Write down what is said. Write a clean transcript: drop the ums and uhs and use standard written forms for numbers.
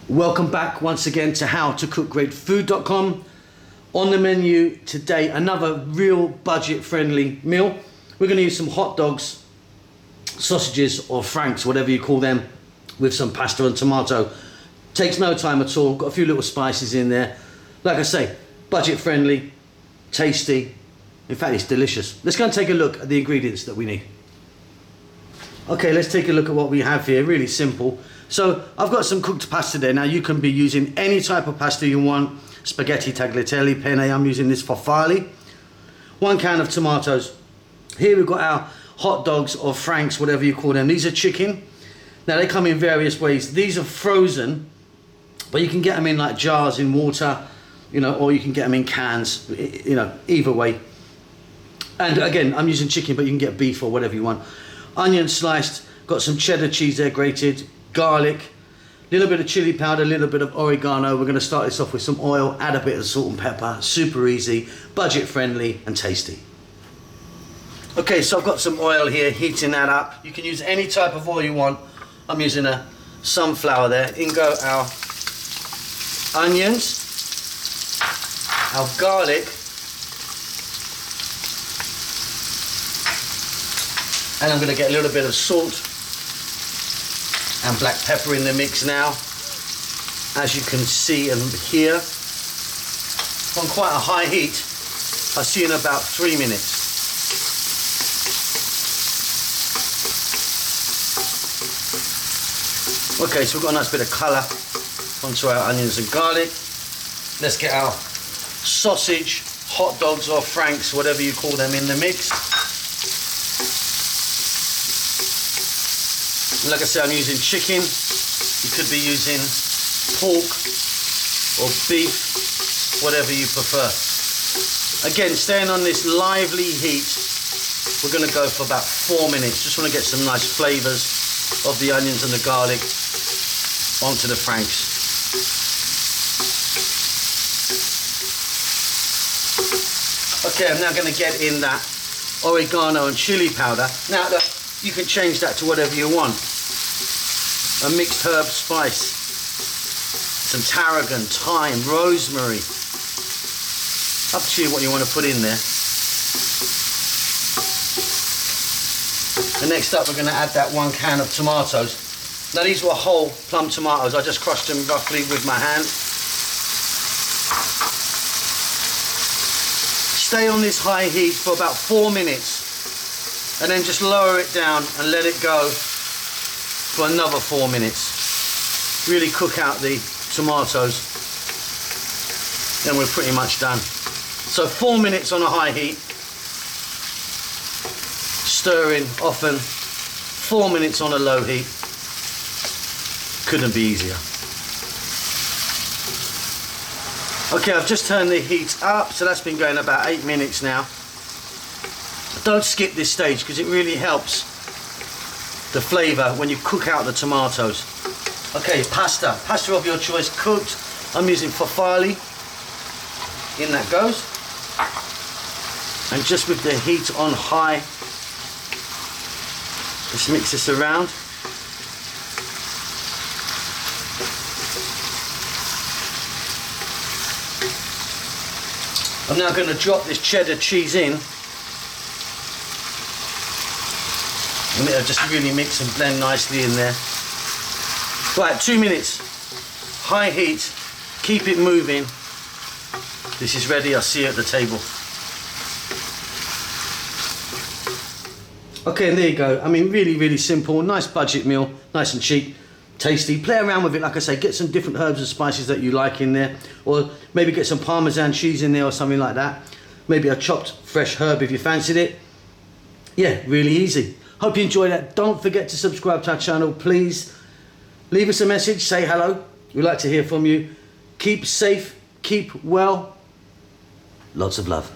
Welcome back once again to howtocookgreatfood.com. On the menu today, another real budget friendly meal. We're going to use some hot dogs, sausages or franks, whatever you call them, with some pasta and tomato. Takes no time at all, got a few little spices in there. Like I say, budget friendly, tasty, in fact it's delicious. Let's go and take a look at the ingredients that we need. Okay, let's take a look at what we have here, really simple. So I've got some cooked pasta there. Now you can be using any type of pasta you want. Spaghetti, tagliatelle, penne, I'm using this farfalle. 1 can of tomatoes. Here we've got our hot dogs or franks, whatever you call them. These are chicken. Now they come in various ways. These are frozen, but you can get them in like jars in water, you know, or you can get them in cans, you know, either way. And again, I'm using chicken, but you can get beef or whatever you want. Onion sliced, got some cheddar cheese there grated, garlic, a little bit of chili powder, a little bit of oregano. We're going to start this off with some oil, add a bit of salt and pepper. Super easy, budget friendly and tasty. Okay, so I've got some oil here, heating that up. You can use any type of oil you want. I'm using a sunflower there. In go our onions, our garlic, and I'm going to get a little bit of salt and black pepper in the mix now. As you can see and hear, on quite a high heat. I'll see in about 3 minutes. Okay, so we've got a nice bit of colour onto our onions and garlic. Let's get our sausage, hot dogs or franks, whatever you call them, in the mix. Like I said, I'm using chicken. You could be using pork or beef, whatever you prefer. Again, staying on this lively heat, we're going to go for about 4 minutes. Just want to get some nice flavours of the onions and the garlic onto the franks. Okay, I'm now going to get in that oregano and chili powder. Now, you can change that to whatever you want. A mixed herb spice, some tarragon, thyme, rosemary. Up to you what you want to put in there. And next up we're going to add that 1 can of tomatoes. Now these were whole plum tomatoes. I just crushed them roughly with my hand. Stay on this high heat for about 4 minutes and then just lower it down and let it go for another 4 minutes. Really cook out the tomatoes, then we're pretty much done. So 4 minutes on a high heat, stirring often. 4 minutes on a low heat. Couldn't be easier. Okay, I've just turned the heat up, so that's been going about 8 minutes now. Don't skip this stage because it really helps the flavour when you cook out the tomatoes. Okay, pasta of your choice, cooked. I'm using farfalle. In that goes. And just with the heat on high, just mix this around. I'm now going to drop this cheddar cheese in. And it'll just really mix and blend nicely in there. Right, 2 minutes, high heat, keep it moving. This is ready, I'll see you at the table. Okay, and there you go. I mean, really, really simple, nice budget meal, nice and cheap, tasty. Play around with it, like I say, get some different herbs and spices that you like in there, or maybe get some Parmesan cheese in there or something like that. Maybe a chopped fresh herb if you fancied it. Yeah, really easy. Hope you enjoyed that. Don't forget to subscribe to our channel, please. Leave us a message, say hello. We'd like to hear from you. Keep safe, keep well. Lots of love.